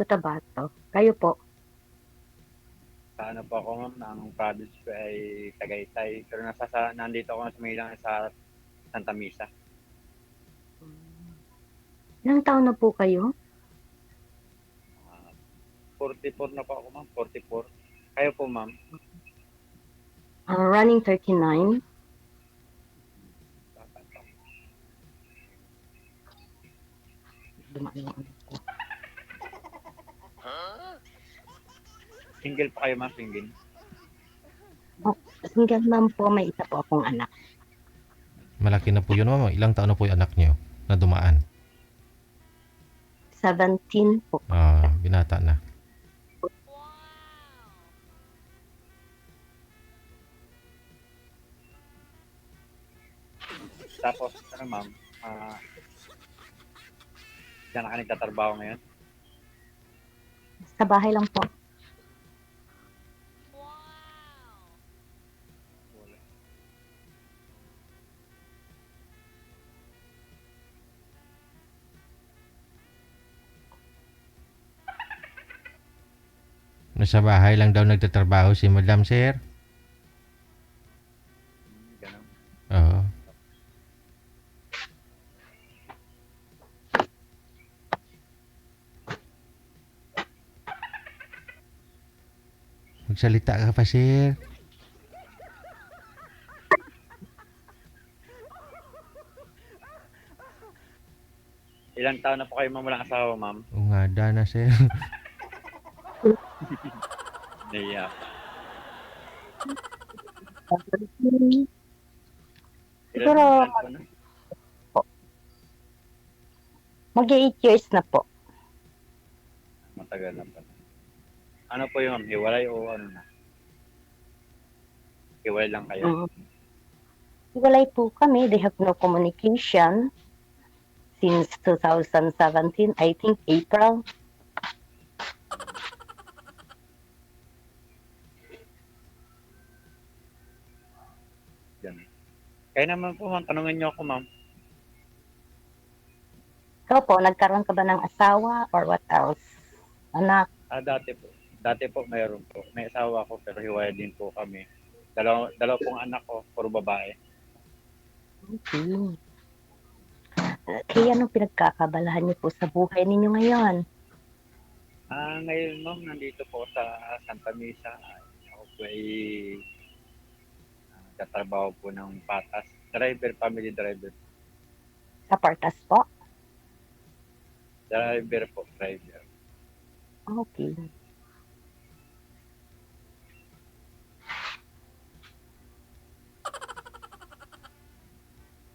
Cotabato. Kayo po? Sa ano po ako ma'am, ang province ko ay Tagaytay. Pero nandito ako sa Manila sa Santa Misa. Ilang taon na po kayo? 44 na po ako ma'am, 44. Kayo po ma'am? Running 39. Dumaan yung ano ko. Single pa kayo ma'am, single? Oh, single mom po, may isa po akong anak. Malaki na po yun, ma'am. Ilang taon na po yung anak niyo na dumaan? 17 po. Binata na. Tapos, ano ma'am, diyan ka nagtatrabaho ngayon? Sa bahay lang po. Wala. Nasa bahay lang daw nagtatrabaho si Madam, sir. Ganun. Oo. Magsalita ka pa, sir. Ilang taon na po kayo ma'am walang asawa ma'am? Ungada na, sir. Naiya. Siguro, Ilan po na? mag-8 years na po. Matagal na pa. Ano po yung hiwalay o ano na? Hiwalay lang kayo? Hiwalay po kami. They have no communication since 2017. I think April. Ganun. Kaya naman po ma'am, tanungin niyo ako ma'am. Ikaw po, nagkaroon ka ba ng asawa or what else? Anak? Dati po. Dati po mayroon po. May asawa ko pero hiwalay din po kami. Dalawa pong anak ko, puro babae. Okay. Kaya anong pinagkakabalahan niyo po sa buhay ninyo ngayon? Ngayon ma'am, nandito po sa Santa Misa. Ako po ay katrabaho po ng patas. Driver, family driver. Sa Partas po? Driver po, driver. Okay.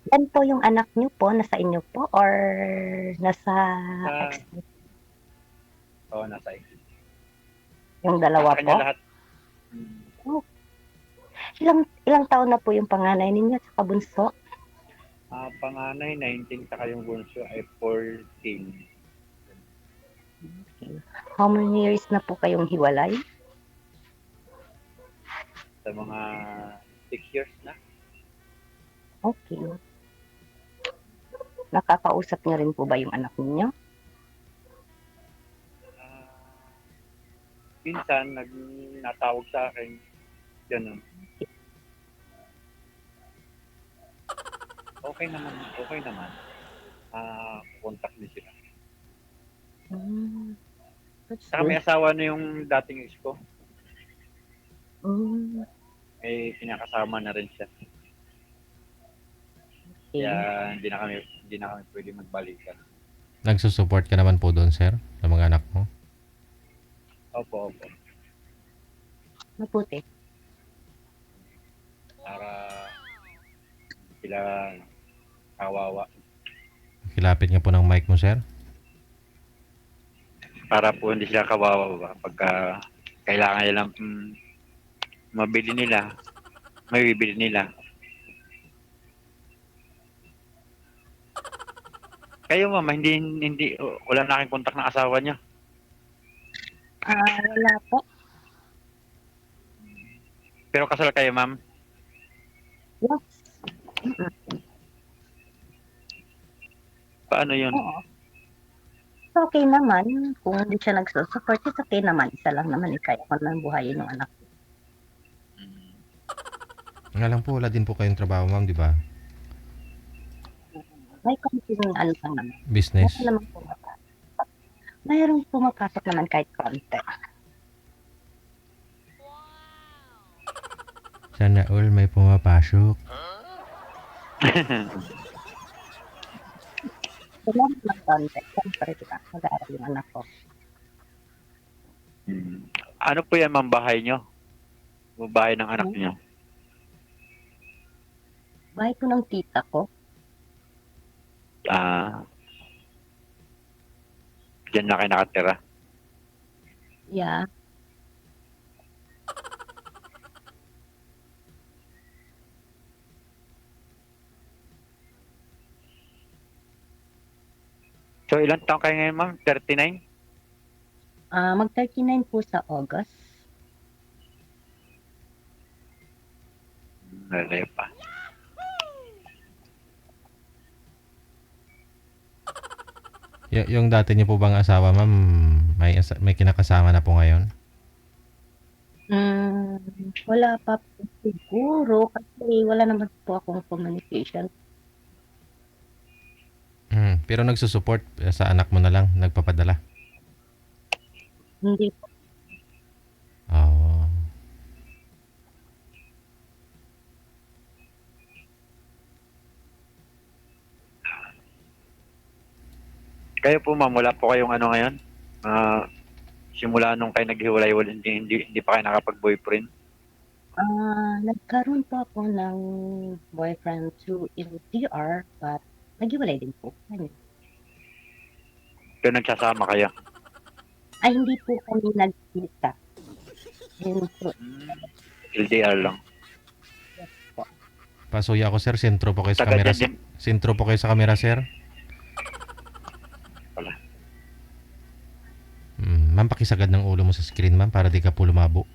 Yan po yung anak niyo po, nasa inyo po or nasa Oo, nasa ikot. yung dalawa Sa po? kanya lahat. Ilang taon na po yung panganay ninyo at saka bunso? Panganay 19 saka yung bunso ay 14. Okay. How many years na po kayong hiwalay? Sa mga 6 years na. Okay. Nakakausap niyo rin po ba yung anak ninyo? Minsan, natawag sa akin. Ganun. Okay naman, okay naman. Contact din sila. That's Saka may good. asawa na yung dating ex ko. Mm, Pinakasama na rin siya. okay. Kaya hindi na kami pwede magbalikan. Nagsusupport ka naman po doon, sir, sa mga anak mo? Opo. Mabuti. Para sila kawawa. Kilapit nga po ng mic mo, sir. Para po hindi sila kawawa ba? Pagka kailangan nila mabili nila, may bibili nila. Kayo mama, hindi wala na kayong kontak ng asawa niya. Wala po. Pero kasal kayo, ma'am? Yes. Paano yun? Oo. okay naman. Kung hindi siya nagsusupport, it's okay naman. Isa lang naman, kaya ko nang buhayin ng anak ko. Mm. Nga lang po, wala din po kayong trabaho, ma'am, di ba? May konting ano lang naman. Business. Meron naman pumapasok. Mayroong pumapasok naman kahit konti. Sana all may pumapasok. Wala naman konti. Siyempre, diba? Mag-aaral yung anak ko. Ano po yan, ma'am, bahay nyo? O bahay ng anak nyo? Bahay po ng tita ko. Diyan na kayo nakatira. Yeah. So, ilang taon kayo ngayon, ma'am? 39? Mag-39 po sa August. Nalay pa. Yung dati niyo po bang asawa, ma'am, may kinakasama na po ngayon? Wala pa po siguro kasi wala naman po akong communication. Pero nagsusupport sa anak mo na lang, nagpapadala. Hindi po. Oh. Kayo po, ma'am, wala po kayong ano ngayon? Simula nung kayo naghiwalay, hindi pa kayo nakapag-boyfriend? Nagkaroon po ako ng boyfriend through LDR but naghiwalay din po. Pero nagsasama kayo? Ay, hindi po kami nagkita. Yun po. LDR lang. Pasuya ako, sir. Sentro po kayo sa Taga camera. dyan din. Sentro po kayo sa camera, sir. Wala. Ma'am, pakisagad ng ulo mo sa screen, ma'am, para di ka po lumabo.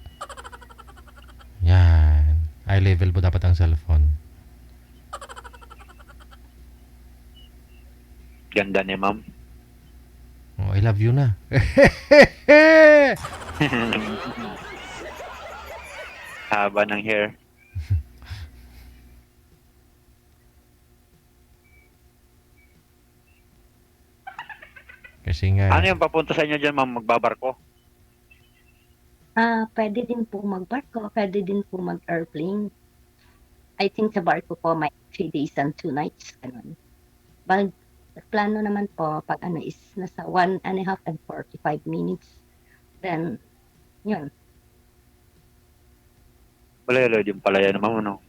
Yan. Eye level po dapat ang cellphone. Ganda ni ma'am. Oh, I love you na. Haba ng hair. Kasi nga, Ano yung papunta sa inyo dyan, ma'am? Magbabarko? Pwede din po magbarko, pwede din po mag-airplane. I think sa barko po may 3 days and 2 nights. Ganun. Plano naman po pag is nasa 1.5 and 45 minutes. Then, yun. Malayo din pala yan, ma'am, ano?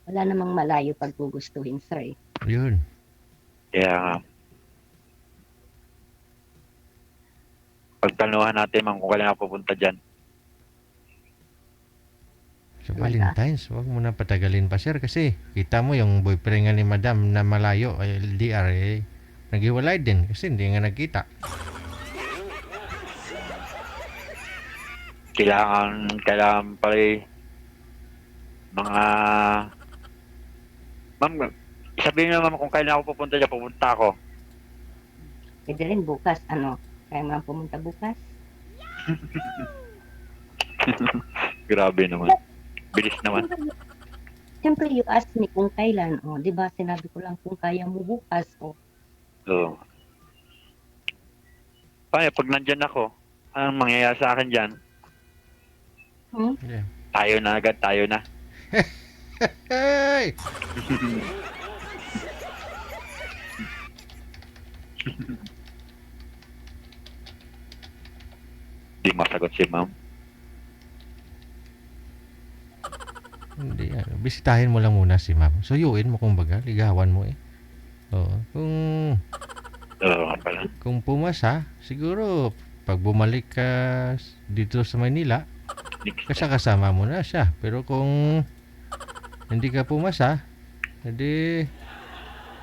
Wala namang malayo pag gugustuhin, sir. yun. Kaya nga. Pagtanuhan natin, ma'am, kung kailan ako pupunta dyan. Sa Valentine's, wag mo na patagalin pa, sir, kasi kita mo yung boyfriend nga ni madam na malayo, ay LDR, naghiwalay din kasi hindi nga nagkita. Kailangan pala mga... Ma'am, sabihin mo, ma'am, kung kailan ako pupunta dyan, pupunta ako. Pwede rin bukas, kaya nga pumunta bukas. Grabe naman. Bilis naman. Siyempre, you ask me kung kailan. Di ba, sinabi ko lang kung kaya mo bukas. So, paano, pag nandyan ako, anong mangyayari sa akin dyan? Yeah. Tayo na agad, tayo na. Hey! Di masagot si ma'am. Hindi, bisitahin mo lang muna si ma'am. Suyuin mo kumbaga, ligawan mo Oo. Oo, pala. Kung pumasa, siguro pag bumalik ka dito sa Manila, kasama mo na siya. Pero kung hindi ka pumasa, edi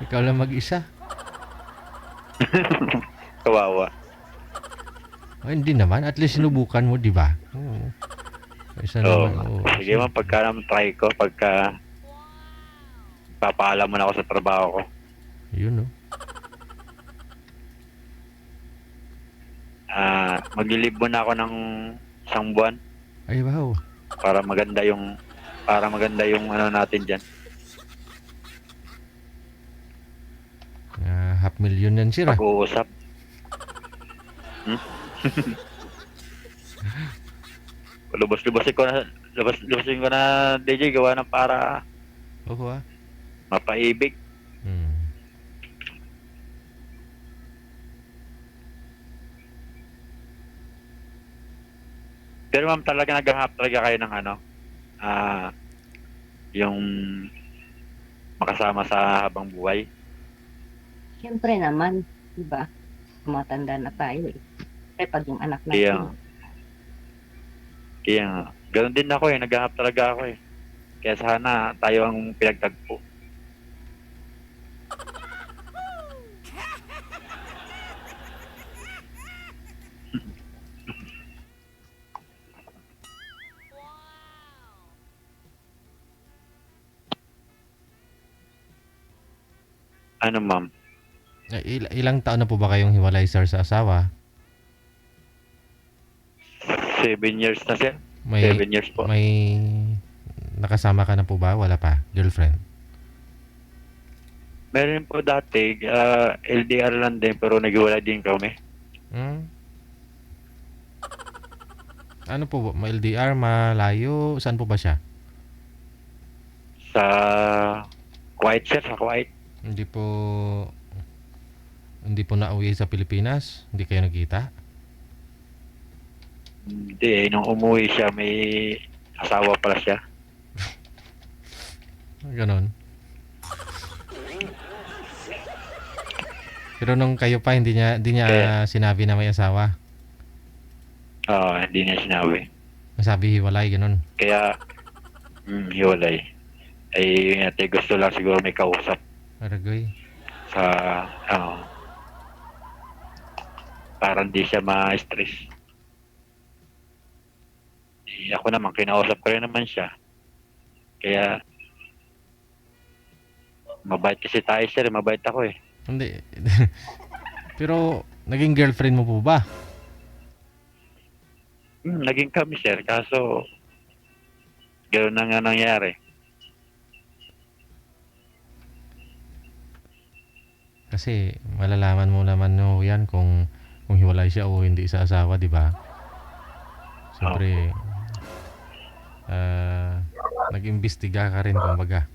ikaw lang mag-isa. Kawawa. Hindi naman, at least sinubukan mo, di ba? Oo. Isa Oo. naman. Sige ma'am, pagka naman try ko, pagka papaalam mo na ako sa trabaho ko. Yun, no? Maglilibon na ako ng isang buwan Ay, wow. para maganda yung ano natin diyan. 500,000 yan, sir. Pag-uusap. Hmm? Lubusin ko na DJ gawa ng para Oo, mapaibig. Hmm. Pero ma'am, talaga naghahanap talaga kayo ng ano, yung makasama sa habang buhay. Siyempre naman, di ba? Tumatanda na tayo eh. Siyempre pag yung anak Kaya, natin, kaya nga, ganun din ako eh, naghahanap talaga ako eh. Kaya sana tayo ang pinagtagpo. Ano ma'am? Ilang taon na po ba kayong hiwalay, sir, sa asawa? 7 years na sir. May 7 years po. may nakasama ka na po ba? Wala pa, girlfriend? Meron po dati, LDR lang din pero naghiwalay din kami. Hmm? Ano po ba? Ma-LDR, malayo? Saan po ba siya? Sa Kuwait sir, sa Kuwait. Hindi po nauwi sa Pilipinas? Hindi kayo nagkita? Hindi eh, nung umuwi siya, may asawa pala siya. Ganon. Pero nung kayo pa, hindi niya sinabi na may asawa. Oo, hindi niya sinabi. Masabi hiwalay, ganon. Kaya, hiwalay. Ay, ate, gusto lang siguro may kausap Aragoy. sa, para hindi siya ma-stress. Ako naman, kinausap ko rin naman siya. Kaya, mabait kasi tayo sir, mabait ako eh. Hindi. Pero, naging girlfriend mo po ba? Naging kami sir, kaso, gano'n na nga nangyari. Kasi, malalaman mo naman no yan kung hiwalay siya o hindi sa asawa, di ba? Siyempre, nag-imbestiga ka rin, kumbaga.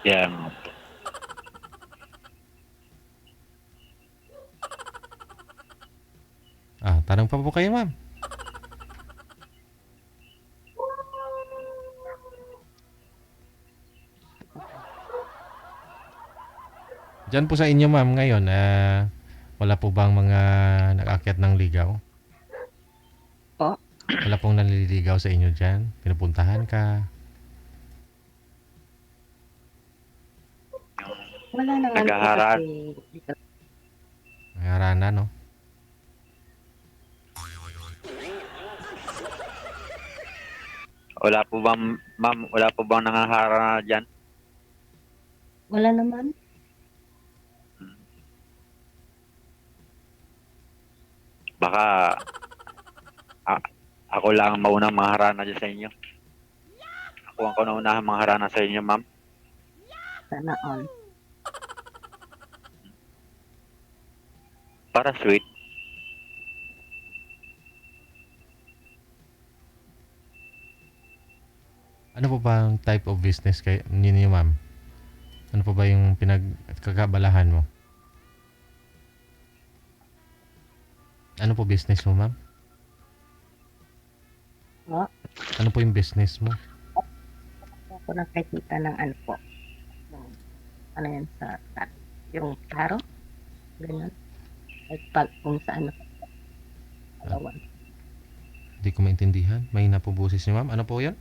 Yan. Tanong pa po kayo, ma'am. Diyan po sa inyo, ma'am, ngayon, wala po bang mga nag-akyat ng ligaw? Po? Wala pong nanliligaw sa inyo dyan? Pinupuntahan ka? wala naman po Naghaharap. kasi Nangarana, no? Wala po bang, ma'am, wala po bang nangaharana dyan? wala naman. Baka, ako lang ang maunang maharana dyan sa inyo. Ako ang kauna-unahang maharana sa inyo, ma'am. Sana all. Para sweet. Ano po ba ang type of business ninyo, ma'am? Ano po ba yung pinagkakabalahan mo? Ano po business mo, ma'am? Po? Ano po yung business mo? Ako nakikita ng ano po. Yung, ano yan sa yung taro. Ganyan. At pag kung saan nakalawan. Hindi ko maintindihan. Mahina po boses niyo, ma'am. Ano po yan?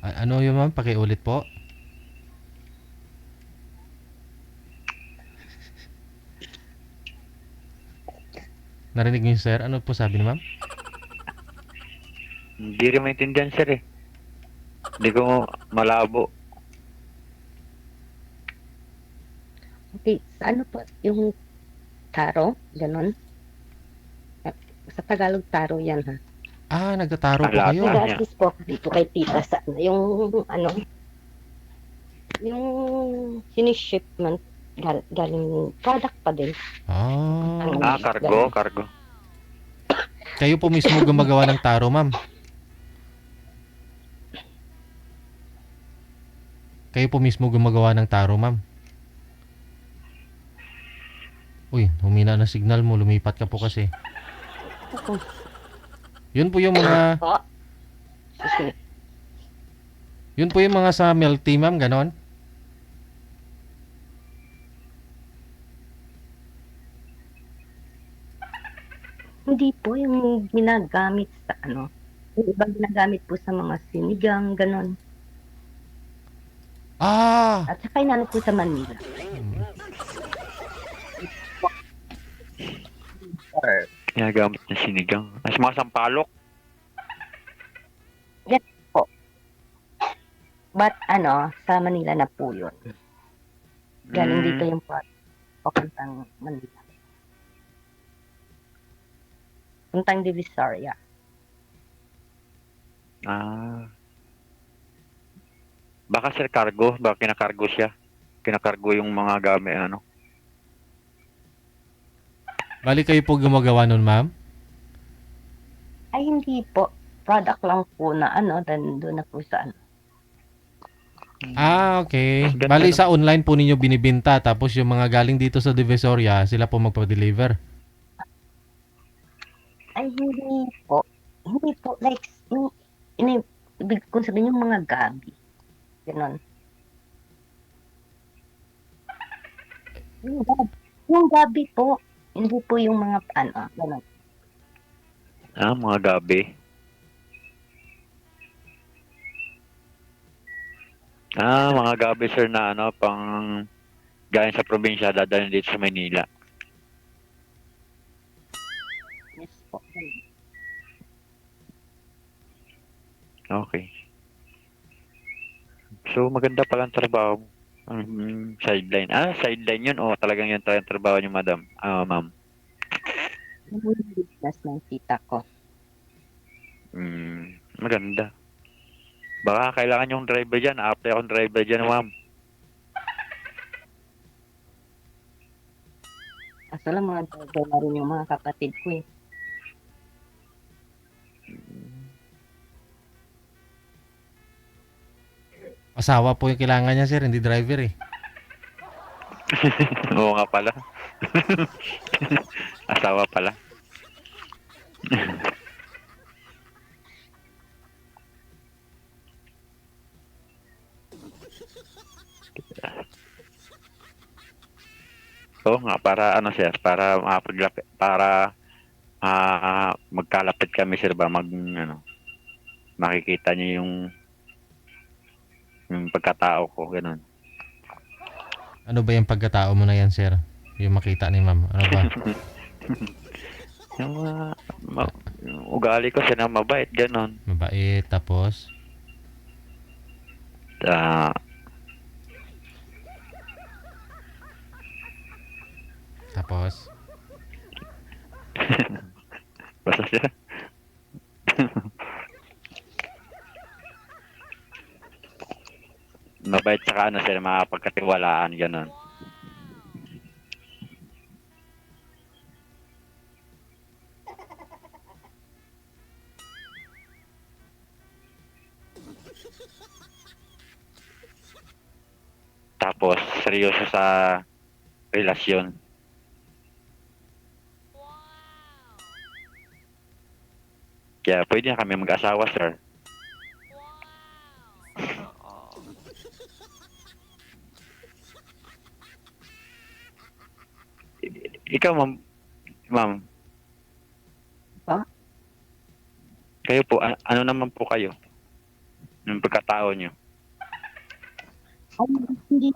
Ano yun, ma'am? Pakiulit po. Narinig niyo, sir? Ano po sabi ni ma'am? Hindi rin maintindihan, sir eh. Hindi ko malabo. Okay, sa ano po, yung taro, gano'n? Sa Tagalog taro 'yan, ha. Nagtataro Ang po kayo. lata niya. Nag-a-assist po ako dito kay tita sa ano, yung shini-shipment galing product pa din, ang Ah, Cargo, gano'n. cargo. kayo po mismo gumagawa ng taro, ma'am. Kayo po mismo gumagawa ng taro, ma'am. Uy, humina na signal mo, lumipat ka po kasi. Opo, Yun po yung mga, po, excuse me. yun po yung mga sa milk tea, ma'am, ganon. Hindi po yung ginagamit sa ano, yung iba ginagamit po sa mga sinigang, gano'n. Ah, At saka yung ano po sa Manila. Ginagamit ng sinigang. Mas mga sampalok. Yan po. But ano, sa Manila na po yun. Galing dito yung papuntang Manila. Puntang Divisoria. Ah. Baka sir cargo, baka kinakargo siya. Kinakargo yung mga gamit ano. bali kayo po gumagawa nun, ma'am? Ay hindi po. Product lang po na ano, then doon na po sa ano. Okay. Ganda, Bali no? sa online po ninyo binibinta, tapos yung mga galing dito sa Divisoria, sila po magpa-deliver. Ay hindi po. Hindi po. Like, ibig kong sabihin yung mga gabi. Ganon. Yung gabi po. Hindi po yung mga ano, ganon. Mga gabi. Mga gabi sir na ano, pang galing sa probinsya, dadalhin dito sa Maynila. Yes po. Ganon. Okay. So, maganda pala ang trabaho mo. Sideline. Sideline yun. O, talagang yun talagang trabaho niyo, madam. Ma'am. Yung business ng tita ko. Maganda. Baka kailangan yung driver dyan. Apply akong driver dyan, ma'am. Kaso lang mga driver na rin yung mga kapatid ko eh. Asawa po yung kailangan niya, sir, hindi driver eh. Oo nga pala. Asawa pala. Oo nga, para ano sir, para makapaglapit, para magkalapit kami sir ba, makikita niyo yung pagkatao ko, ganun. Ano ba yung pagkatao mo na yan, sir? Yung makita ni ma'am. Ano ba? Yung yung ugali ko sir na mabait, ganun. Mabait, tapos? Ah, Tapos? basta siya. Mabait saka ano sir, makapagkatiwalaan, ganun. Tapos, seryoso sa relasyon. Kaya pwede na kami mag-asawa, sir. Ikaw, ma'am. Pa? Kayo po, ano naman po kayo? Yung pagkatao nyo. Ay, hindi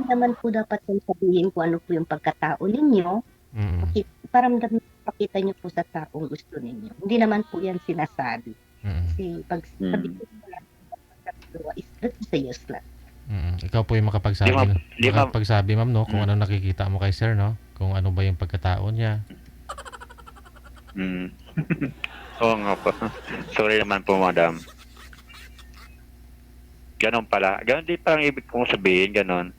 naman po dapat yung sabihin kung ano po yung pagkatao ninyo. Mm. Paramdam pakita niyo po sa taong gusto ninyo. Hindi naman po yan sinasabi. Mm. Kasi pag sabihin mo lang pagkatao is that's useless. Ikaw po yung makapagsabi, Di ma'am. makapagsabi ma'am, no, kung Mm. ano nakikita mo kay sir, no? Kung ano ba yung pagkatao niya. Mm. Oo nga po. Sorry naman po, madam. Ganon pala. Ganon din parang ibig kong sabihin, ganon.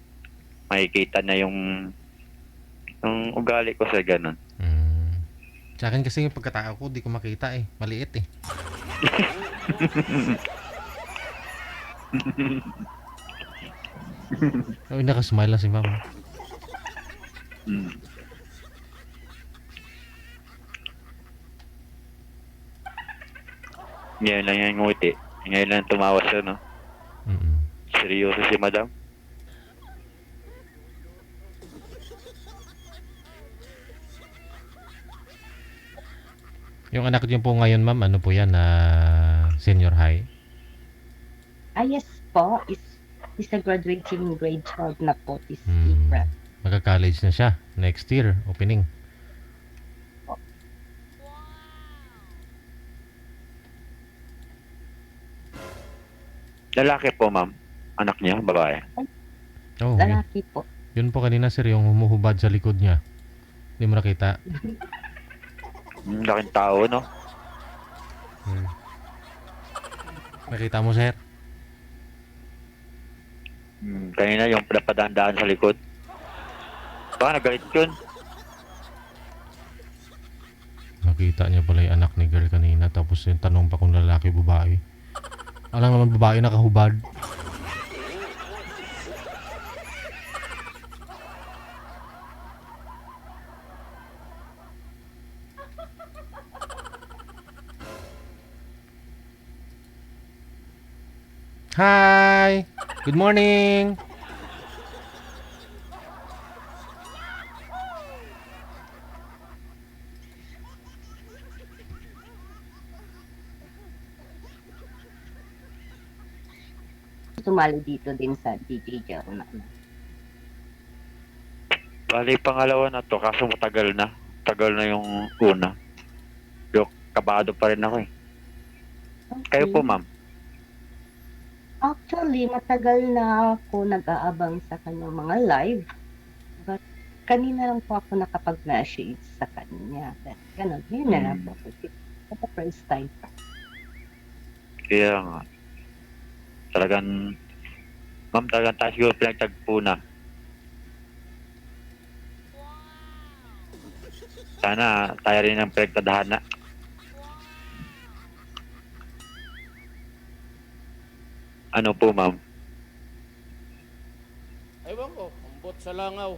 Makikita niya yung ugali ko sa ganon. Sa akin kasi yung pagkatao ko, di ko makita eh. Maliit eh. Uy, nakasmile lang si ma'am. Mm. Ngayon lang yung ngumiti. Ngayon lang tumawa siya, no? Mm. Seryoso si madam. Yung anak niyo po ngayon ma'am, ano po yan, senior high? Yes po, is a graduating grade 12 na po this Hmm. April. Magka-college na siya. Next year, opening. Lalaki po, ma'am. Anak niya, babae. Oh, yun, Lalaki po. yun po kanina sir, yung humuhubad sa likod niya. Hindi mo nakita. Laking tao, no? Nakita mo sir? Kanina yung pinapadaan sa likod. Baka nagalit yun. Nakita niya pala yung anak ni girl kanina. Tapos yung tanong pa kung lalaki o babae. Alam naman babae nakahubad. Hi! Good morning! Sumali dito din sa DJ Jero na. Bali, pangalawa na to, kaso matagal na. Tagal na yung una. Yung kabado pa rin ako eh. Kayo po, ma'am. Actually, matagal na ako nag-aabang sa kanyang mga live. But kanina lang po ako nakapag-message sa kanya. That, ganun, yun na lang po. For the first time. Kaya nga. Talagang, ma'am, talagang tayo siguro pinagtagpo na. Sana tayo rin ang pinagtadhana. Ano po, ma'am? Ewan ko, ambot sa langaw.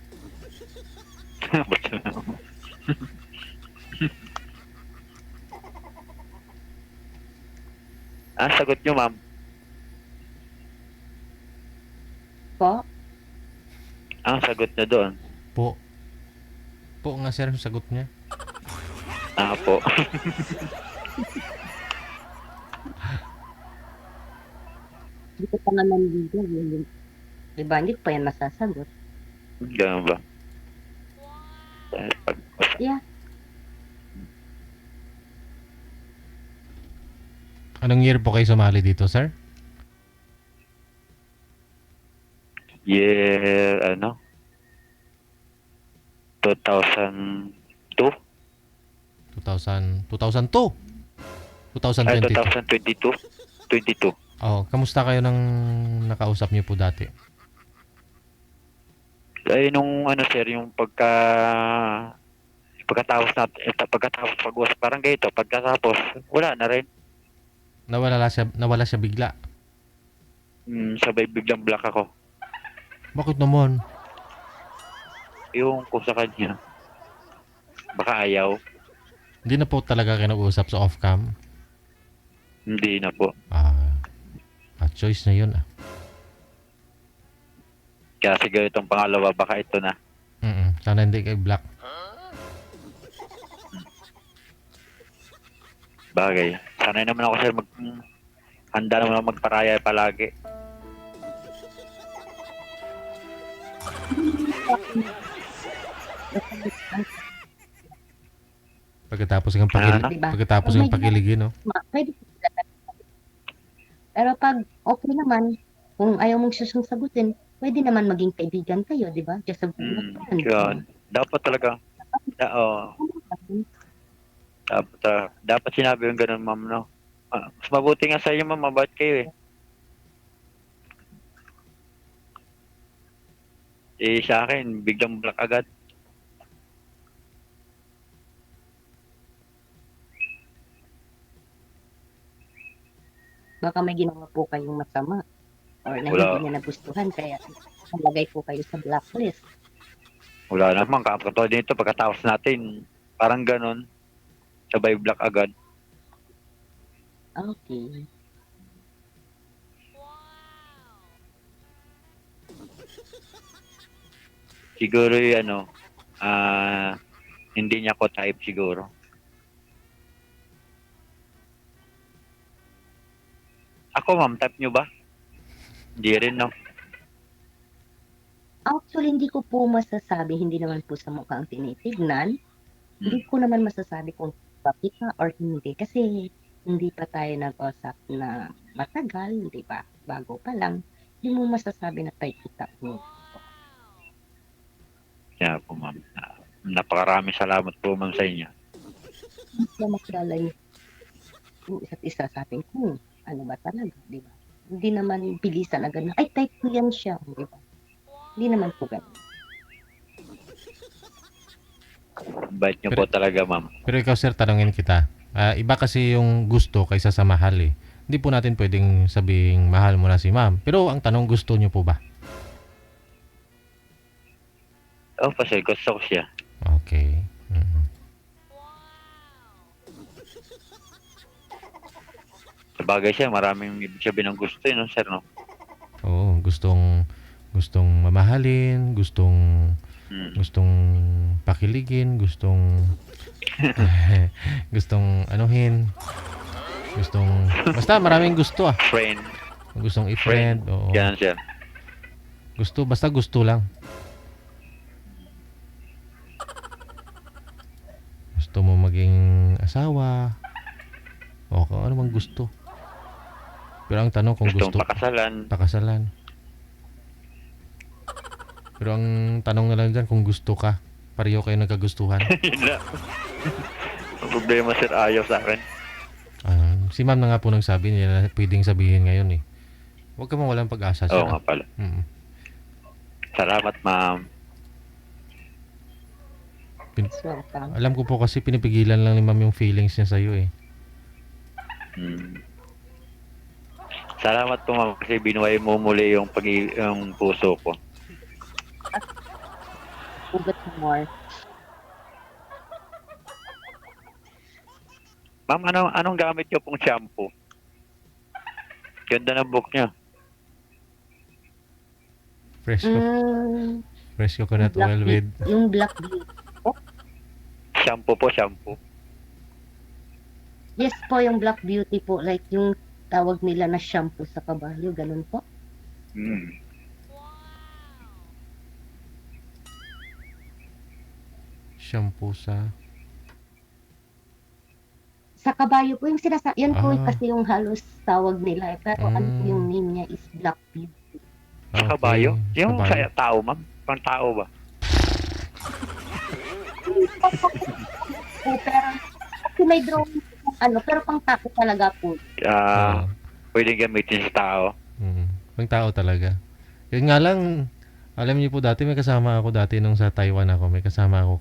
Sagot nyo, ma'am. Po, Ang sagot nyo doon. Po. Po nga sir, sagot niya. Po. hindi ko pa naman dito. Diba, hindi ko pa yan masasagot. Ganun ba? Pag, Yeah. Anong year po kayo sumali dito sir? year, 2002? 2002? Ay, 2022? 2022. 22. Oh, kamusta kayo nang nakausap niyo po dati? Ay, nung sir, yung pagkatapos pag-uwas, parang ganito, pagkatapos, wala na rin. Nawala siya bigla. Sabay biglang black ako. Bakit naman? Yung ko sa kanya, baka ayaw, Hindi na po talaga kayo nag-uusap sa off-cam? hindi na po. Choice na yun Kaya siguro itong pangalawa, baka ito na. Sana hindi kayo black. Bagay. Sanay naman ako sir, handa naman ako magparaya palagi. Pagkatapos ng Diba? pagkatapos ng pakiligin, no? Pwede ko sila. Pero pag okay naman, Kung ayaw mong sagutin, pwede naman maging kaibigan kayo, 'di ba? Just a friend. Yun. Dapat talaga. Oo. Dapat sinabi yung ganun, ma'am, no? Mas mabuti nga sa inyo, ma'am, mabait kayo eh. Sa akin, biglang block agad. Baka may ginawa po kayong masama or na Wala. hindi niya nagustuhan kaya nalagay po kayo sa blacklist. Wala naman, katulad nito, pagkatapos natin, parang ganun, sabay block agad. Okay. Siguro yung hindi niya ko type siguro. Ako, ma'am, type nyo ba? Hindi rin, no? Actually, hindi ko po masasabi, hindi naman po sa mukha ang tinitignan. Hindi ko naman masasabi kung bakit ka or hindi. Kasi hindi pa tayo nag-usap na matagal, di ba? Bago pa lang. Hindi mo masasabi na tayo kita mo. Kaya po, ma'am. Napakaraming salamat po, ma'am, sa inyo. Hindi ko makilala niyo yung isa't isa sa atin kung ano ba talaga, di ba? Hindi naman bilisan agad na, ay, type ko yan siya, di ba? Hindi naman po ganun. Bait nyo po talaga, ma'am. Pero ikaw sir, tanungin kita. Iba kasi yung gusto kaysa sa mahal eh. Hindi po natin pwedeng sabing mahal mo na si ma'am. Pero ang tanong, gusto nyo po ba? Kasi gusto ko siya. Okay. Mhm. Sabagay siya, maraming ibig sabihin ng gusto no, sir, no? Oo, gustong mamahalin, gustong pakiligin, gustong gustong anuhin, basta maraming gusto ah. Friend. Gustong i-friend, oo. Yan, sir. Basta gusto lang. Gusto mo maging asawa, o kung ano mang gusto. Pero ang tanong kung Gustong gusto pakasalan. Pero ang tanong na lang dyan kung gusto ka. Pareho kayo nagkagustuhan. Yun na. Ang problema, sir, ayaw sa akin. Si ma'am na nga po nagsabi niya na pwedeng sabihin ngayon eh. Huwag ka mawalang pag-asa Oo sir. nga pala. Mm. Salamat, ma'am. Welcome. Alam ko po kasi pinipigilan lang ni ma'am yung feelings niya sa'yo eh. Salamat po, ma'am, kasi binuhay mo muli yung puso ko. Ugat mo more. Ma'am, anong gamit niyo pong shampoo? Ganda ng book niya. Fresh coconut oil with Yung Black Beauty. Shampoo. Yes po, yung Black Beauty po. Like yung tawag nila na shampoo sa kabayo. Ganun po. shampoo sa kabayo po. Yung yan po Ah. kasi yung halos tawag nila. Pero ano po yung name niya is Black Beauty. Sa kabayo? Yung kabayo. sa tao, ma'am? Pang tao ba? Pero kasi may drawing pero pang tao talaga po. Oo. Pwedeng gamitin sa tao. Pang tao talaga. Yun nga lang, alam niyo po dati may kasama ako dati nung sa Taiwan ako. May kasama ako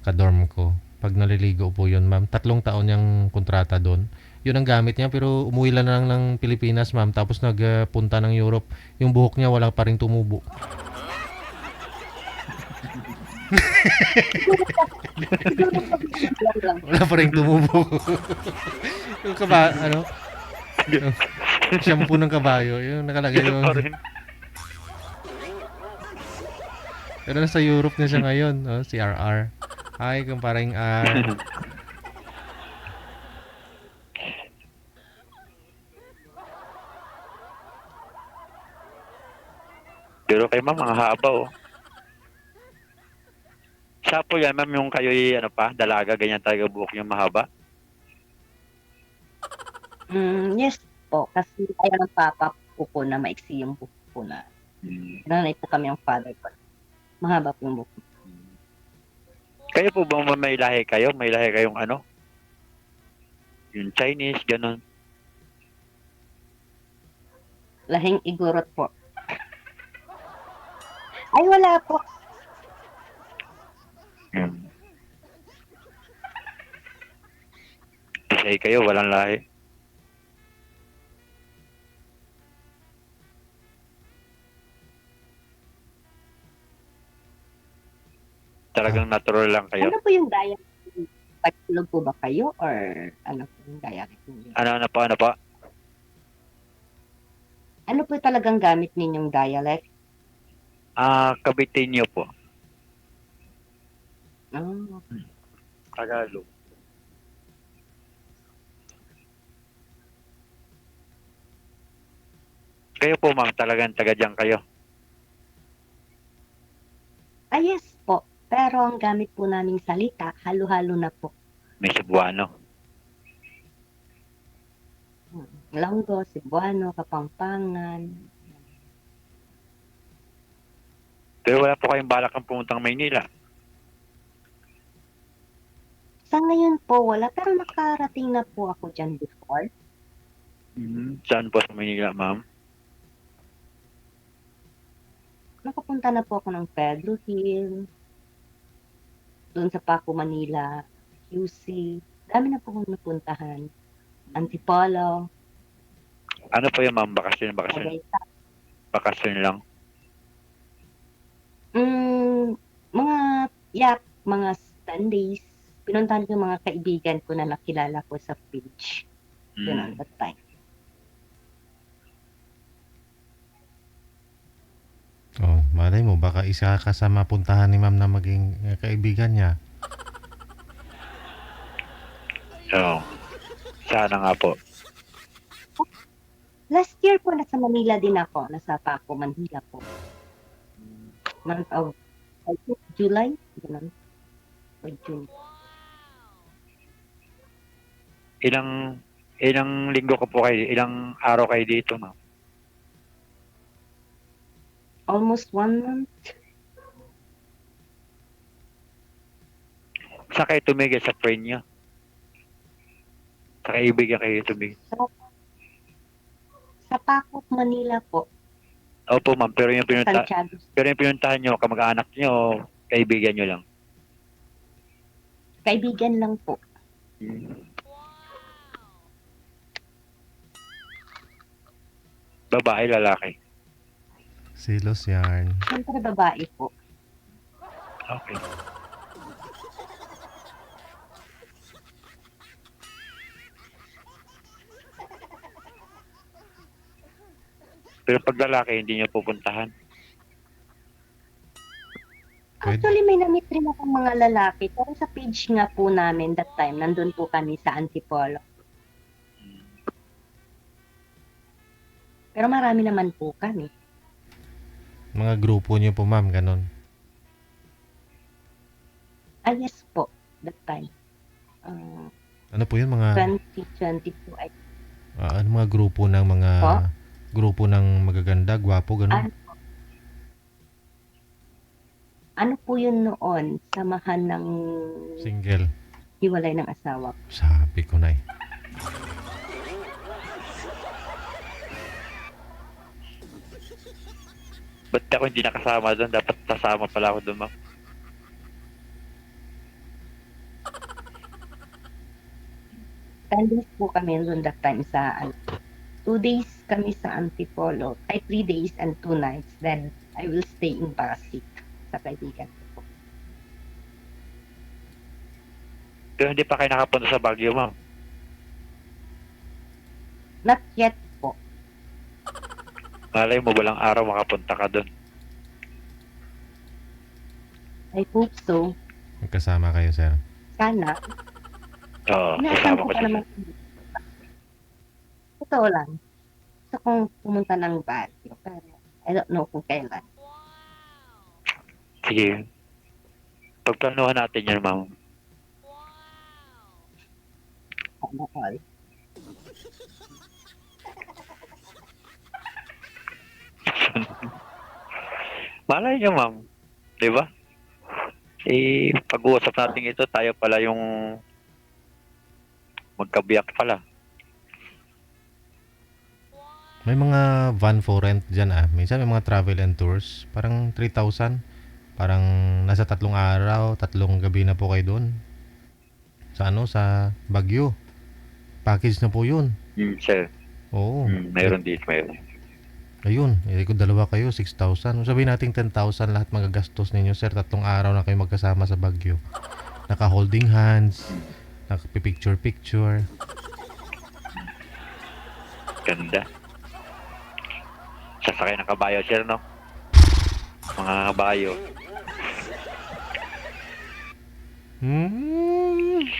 kadorm ko. Pag naliligo po yun, ma'am. 3 taon niyang kontrata doon. Yun ang gamit niya pero umuwi lang ng Pilipinas, ma'am. Tapos nagpunta ng Europe. Yung buhok niya wala pa rin tumubo. Wala pa rin tumubo. Yung yung shampoo ng kabayo. Yung nakalagay Ganun pa yung... rin. Pero nasa Europe na siya ngayon, si RR. Hi, kumparing R. Pero kay ma'am, ang haba, oh. Siya po yan, ma'am, yung kayo'y dalaga, ganyan talaga buhok yung mahaba. Yes po. Kasi kaya ng papa ko po na maiksi yung buhok po na. Hmm. Nanay po kami ang father ko. Mahaba po yung buhok. Kayo po ba may lahi kayo? May lahi kayong ano? Yung Chinese, ganun. Lahing igorot po. Ay, wala po. Hmm. Bisay kayo, walang lahi. Talagang natural lang kayo. Ano po yung dialect? Tagalog po ba kayo or ano po yung dialect ninyo? Ano po, ano po? Ano po talagang gamit ninyong dialect? Kabitinyo po. Oh, Tagalog. Kayo po ma'am, talagang taga dyan kayo. yes po. Pero ang gamit po naming salita, halo-halo na po. May Cebuano. Ilonggo, Cebuano, Kapampangan. Pero wala po kayong balak ang pumuntang Maynila. Sa ngayon po, wala. Pero nakarating na po ako dyan before. Saan po sa Maynila ma'am? Nakapunta na po ako ng Pedro Hill. Doon sa Paco, Manila. QC. Dami na po akong napuntahan. Antipolo. Ano po yung ma'am? Bakasyon. Tagaytay. Bakasyon lang. Mga Sundays. Pinuntahan ko yung mga kaibigan ko na nakilala ko sa beach. Yun at that time. Oh, malay mo, baka isa ka sa mapuntahan ni ma'am na maging kaibigan niya. So, sana nga po. Last year po, nasa Manila din ako. Nasa Paco, Manila po. Month of, I think, July? Ganun. Or June. Ilang linggo ko po kayo, ilang araw kayo dito ma'am? Almost 1 month. Saan kayo tumigil sa train niyo? Sa kaibigan kayo tumigil? Sa Paco, Manila po. Opo ma'am, pero yung Santiago. pinuntahan niyo, kamag-anak niyo, kaibigan niyo lang? Kaibigan lang po. Babae, lalaki? Silos yarn. Siyempre babae po. Okay. Pero pag lalaki, hindi niyo pupuntahan. Pwede. Actually, may na-meet rin akong mga lalaki. Pero sa page nga po namin that time, nandun po kami sa Antipolo. Pero marami naman po kami. Mga grupo niyo po ma'am, ganun. Yes po, that time. Ano po yun mga 2022, I ano mga grupo ng mga Po? grupo ng magaganda, gwapo, ganun? Ano po yun noon? Samahan ng Single. hiwalay ng asawa. Sabi ko na eh. Ba't ako hindi nakasama doon? Dapat kasama pala ako doon ma'am. Days po kami doon that time sa 2 days kami sa Antipolo. 3 days and 2 nights. Then I will stay in Pasig sa kaibigan ko po. Pero hindi pa kayo nakapunta sa Baguio ma'am. Not yet po. Malay mo, walang araw makapunta ka doon. I hope so. Magkasama kayo, sir. Sana. Oo, Inaasahan kasama ko ko pa siya. naman. Totoo lang. Gusto kong pumunta ng Baguio. Pero I don't know kung kailan. Sige. Pagplanuhan natin yan ma'am. Sana all. Malay nyo, ma'am. Di ba? Pag-uusap natin ito, tayo pala yung magkabiyak pala. May mga van for rent dyan Minsan may mga travel and tours. Parang 3,000. Parang nasa 3 araw, 3 gabi na po kayo doon. Sa Baguio. Package na po yun. Sir. Oo. Mayroon dito, mayroon. Ayun, kung dalawa kayo, 6,000. Sabihin natin 10,000 lahat magagastos ninyo, sir. 3 araw na kayo magkasama sa Baguio. Naka-holding hands, naka-picture-picture. Ganda. Sasakay ng kabayo, sir, no? Mga kabayo.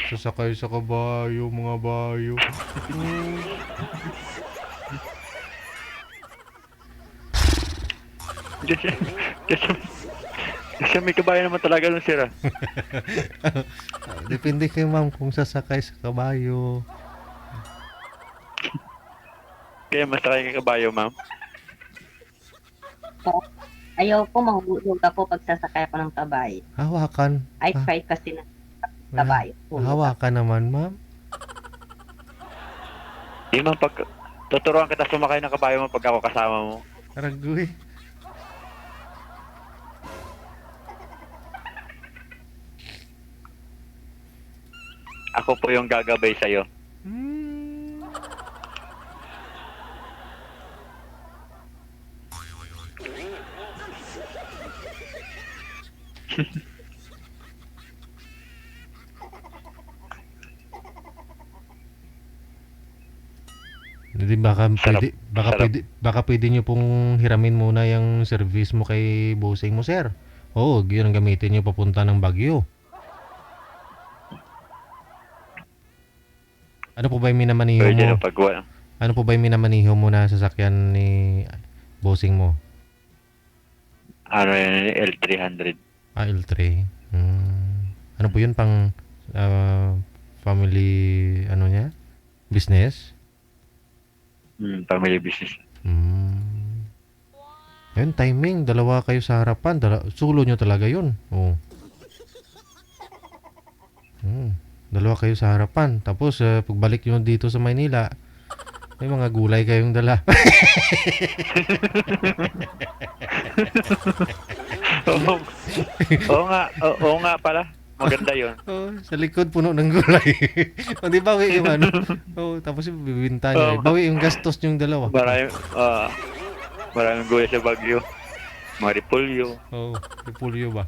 Sasakay sa kabayo, mga bayo. Kasi may kabayo naman talaga nun, sir. Depende kay ma'am kung sasakay sa kabayo. Kaya masakay ng kabayo, ma'am. Ayaw ko mahulog ako pag sasakay ako ng kabayo. Hawakan. I try kasi ng kabayo. Hawakan naman, ma'am. Di, ma'am, pag tuturuan kita sumakay ng kabayo mo pag ako kasama mo. Aragoy. Ako po yung gagabay sa'yo. Hindi baka Sarap. pwede, baka pwede nyo pong hiramin muna yung service mo kay bossing mo, sir. Oo, yun ang gamitin nyo papunta ng Baguio. Ano po ba yung minamaniho Pwede mo? na pag Ano po ba yung minamaniho mo na sasakyan ni bossing mo? ano yun, L300. L3. Ano po yun pang family ano niya? Business? Family business. Ayun, timing. Dalawa kayo sa harapan. Sulo nyo talaga yun. Oh. Dalawa kayo sa harapan. Tapos, pagbalik nyo dito sa Maynila, may mga gulay kayong dala. Oo nga pala. Maganda yun. Oh, sa likod puno ng gulay. O, di bawi yung ano. Oh, tapos bibinta nyo. Bawi yung gastos yung dalawa. Maraming gulay sa Baguio. Mga repolyo. Oh, repulyo ba?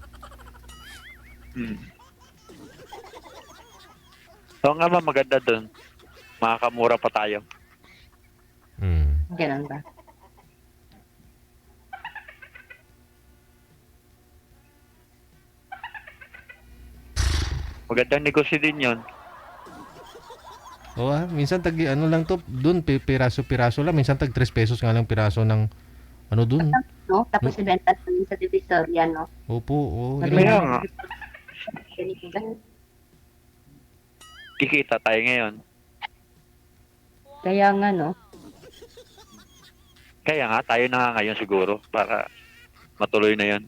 Oo nga, ma'am, maganda dun. Makakamura pa tayo. Ganun ba? Magandang negosyo din yun. Oo, minsan tag ano lang to, doon piraso-piraso lang, minsan tag 3 pesos nga lang piraso ng ano doon. No? Tapos ibenta sa Divisoria, no? Opo, oo. Kaya nga. Ganito, ganito. Kikita tayo ngayon. Kaya nga, no? Kaya nga, tayo na nga ngayon siguro para matuloy na yun.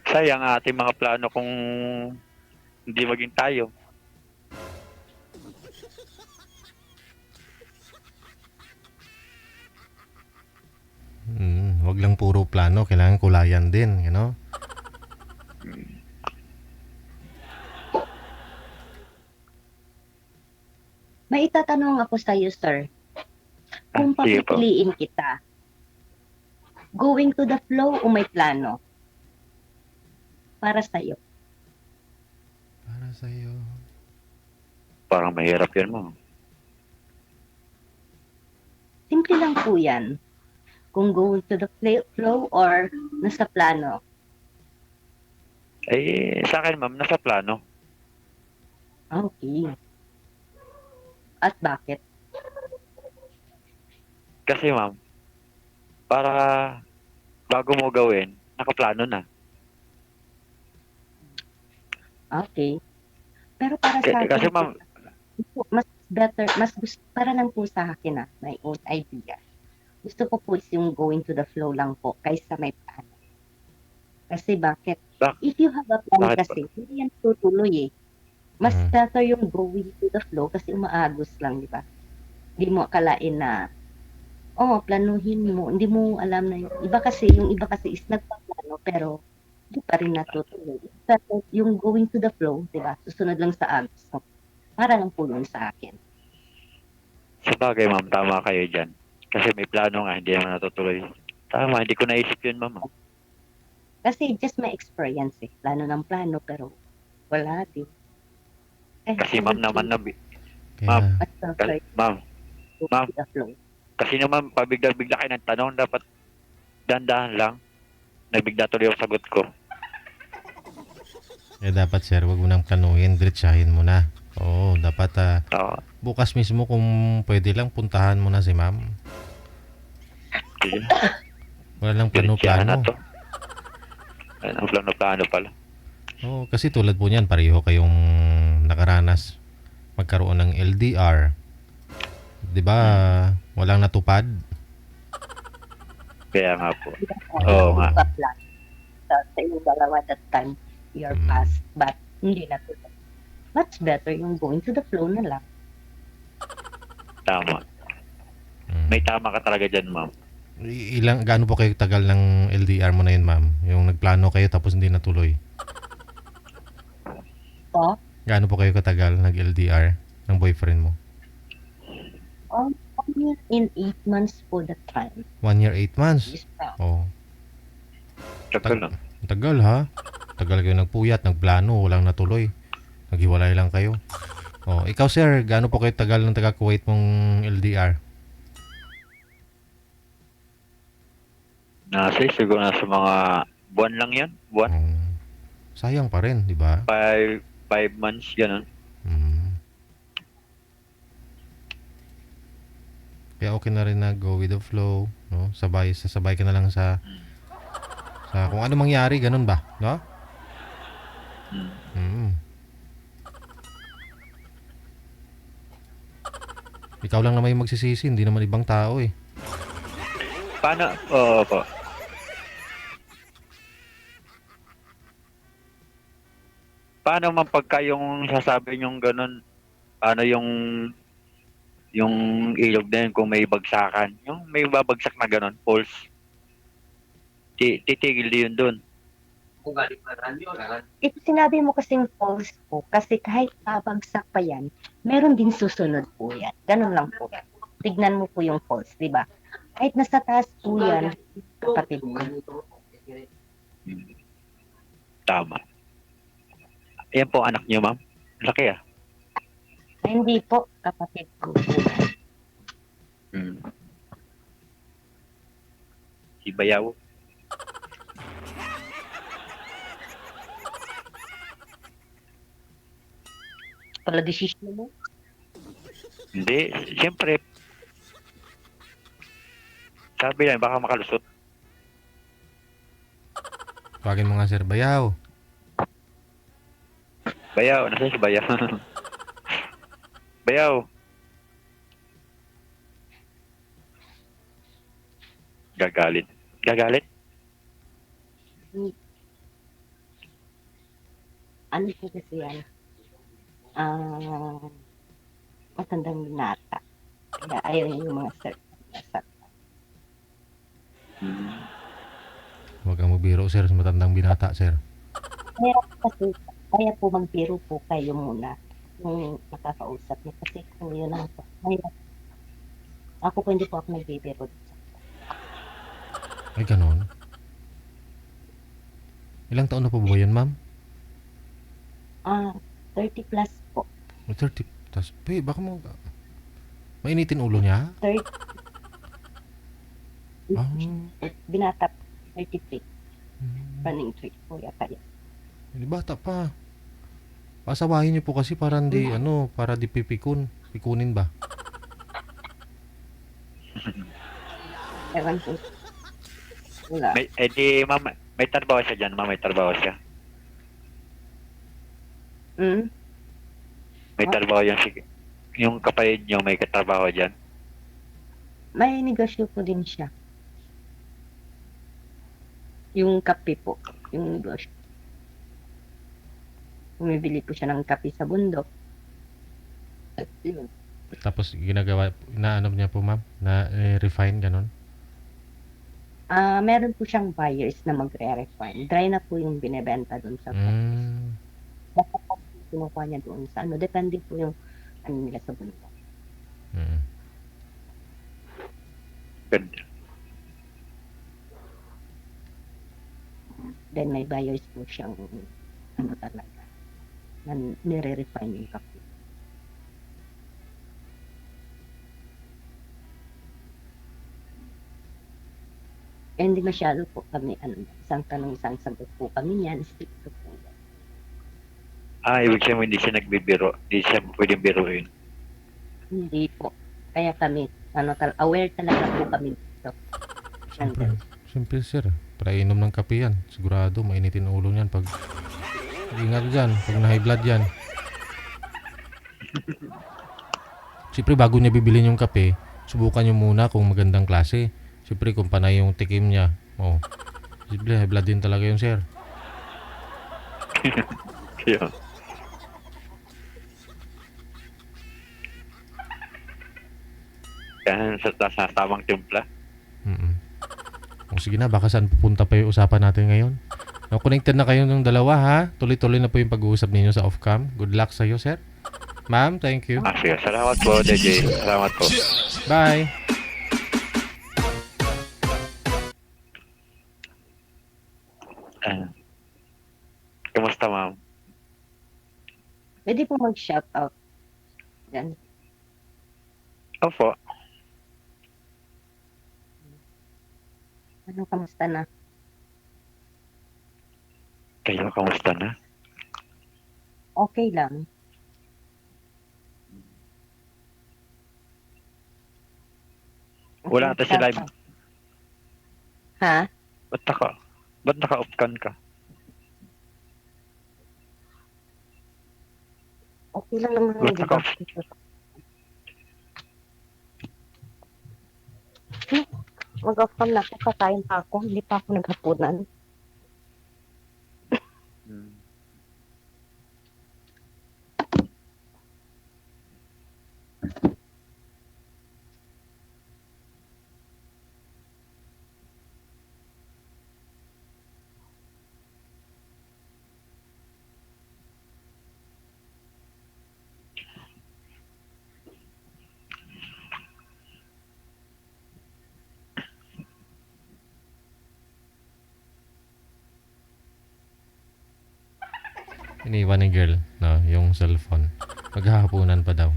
Sayang ang ating mga plano kung hindi maging tayo. Wag lang puro plano, kailangan kulayan din, you know? May itatanong ako sa iyo, sir. Kung Sige po. papipiliin kita, going to the flow o may plano? Para sa iyo. Para sa'yo. Parang mahirap yun mo. Simple lang po yan. Kung going to the flow or nasa plano. Sa akin, ma'am, nasa plano. Okay. At bakit? Kasi, ma'am, para bago mo gawin, nakaplano na. Okay. Pero para sa Kasi akin po, ma'am, mas better, mas gusto, para lang po sa akin my own idea. Gusto ko po is yung going to the flow lang po kaysa may plano. Kasi bakit? bak If you have a plan bakit po? kasi, hindi yan tutuloy eh. Mas Mm. better yung going to the flow kasi umaagos lang, di ba? Hindi mo akalain na, planuhin mo. Hindi mo alam na yung iba kasi is nagpaplano pero hindi pa rin natutuloy. Pero yung going to the flow, di ba? Susunod lang sa agos. So, para lang po yun sa akin. Sabagay ma'am, tama kayo dyan. Kasi may plano nga, hindi naman natutuloy. Tama, hindi ko naisip yun ma'am. Kasi just my experience eh. Plano ng plano pero wala din. Kasi ma'am naman na, Kaya, ma'am, Mas prefer ma'am, to ma'am, the flow. kasi naman pabigla-bigla kayo ng tanong, dapat dandahan lang. Nabigla tuloy yung sagot ko. dapat sir, wag mo nang planuhin, diretsahin mo na. Oo, dapat Oo. bukas mismo kung pwede lang puntahan mo na si ma'am. Sige. Wala lang Diretsahan na plano-plano. to. Ayun, ang plano-plano pala. Oo, kasi tulad po niyan, pareho kayong nakaranas magkaroon ng LDR. 'Di ba? Walang natupad. Kaya nga po. Oo Oo nga. plan. Sa inyong dalawa that time, year Mm. past, but hindi na tuloy. Much better yung going to the flow na lang. Tama. Mm. May tama ka talaga dyan, ma'am. Gaano po kayo tagal ng LDR mo na yun, ma'am? Yung nagplano kayo tapos hindi natuloy. So, Gaano po kayo katagal nag-LDR ng boyfriend mo? um, in 8 months po that time. 1 year, 8 months. Yes, pa. Oh, Tagal lang. tagal ha? Tagal kayo nagpuyat, nagplano, walang natuloy. Naghiwalay lang kayo. Oh, ikaw sir, gaano po kayo tagal ng taga-Kuwait mong LDR? Siguro na sa mga buwan lang yan. Buwan. Oh, sayang pa rin, di ba? 5 months, gano'n. Mm. Kaya okay na rin na go with the flow, no? Sasabay ka na lang sa kung ano mangyari, ganun ba, no? Mm. Ikaw lang naman yung magsisisi, hindi naman ibang tao eh. Paano? Oo po. Paano man pagka yung sasabi yung gano'n, paano yung ilog na yun kung may bagsakan? Yung may babagsak na gano'n, falls. Titigil yun doon. Ito sinabi mo kasing false po, kasi kahit babagsak pa yan, meron din susunod po yan. Ganun lang po. Tignan mo po yung false, di ba? Kahit nasa taas po yan, kapatid mo. Tama. Ayan po anak niyo, ma'am. Laki ah. Ay, hindi po, kapatid ko. Si Bayaw. Pala decision mo. Hindi, siyempre. Sabi lang, baka makalusot. Tawagin mo nga sir Bayaw. Bayaw, nasa si Bayaw? Bayaw. Gagalit. Gagalit? Ano po kasi yan? Matandang binata. Kaya ayaw niya yung mga sir. Huwag kang magbiro sir, matandang binata sir. Kaya po magbiro po kayo muna yung nakakausap niya. Kasi kung yun ang mahirap. Ako po hindi po ako nagbibiro. Ay ganon. Ilang taon na po ba yan ma'am? 30 plus po. 30. Tas, baka mo mainitin ulo niya? 30. Ah. Binata 33. Running 3 po yata yan. Hindi bata pa. Pasawahin niyo po kasi para di pikunin ba? Ewan po. Wala. Ma'am, may trabaho siya dyan, ma'am. May trabaho siya. Hmm? May trabaho yan yung kapatid nyo may katrabaho dyan. May negosyo po din siya. Yung kape po, yung negosyo. Bumibili po siya ng kape sa bundok. Yun. Tapos ginagawa, inaano niya po ma'am, na refine ganon. Meron po siyang buyers na magre-refine. Dry na po yung binebenta doon sa Mm. basta po kinukuha niya doon sa ano, depende po yung ano nila sa bundok. Mm. Ganda. Then may buyers po siyang ano talaga na nire-refine yung kape. Eh, hindi masyado po kami ano, isang tanong isang sagot po kami niyan, stricto po yan. Ibig sabihin hindi siya nagbibiro. Hindi siya pwedeng biruin. Hindi po. Kaya kami, ano, aware talaga po kami dito. Siyempre, siyempre sir, para inom ng kape yan. Sigurado, mainitin ang ulo niyan pag ingat dyan, pag na-high blood yan. Siyempre, bago niya bibilin yung kape, subukan niyo muna kung magandang klase. Siyempre, kung panay yung tikim niya. Oh, siyempre, high blood din talaga yun, sir. Kaya, kaya sa tamang timpla. Mm. O sige na, baka saan pupunta pa yung usapan natin ngayon. No, connected na kayo ng dalawa ha. Tuloy-tuloy na po yung pag-uusap ninyo sa off-cam. Good luck sa iyo, sir. Ma'am, thank you. Sige, salamat po, DJ. Salamat po. Bye. Kumusta, ma'am? Pwede po mag-shoutout. Yan. Opo. Ano, kamusta na? Kayo, kamusta na? Okay lang. Wala ata si live. Ha? Ba't naka-off-cam ka? Okay lang naman Ba't di ba? Mag-off cam na ako, kakain pa ako, hindi pa ako naghapunan. Iniwan ni girl, no, yung cellphone. Maghahapunan pa daw.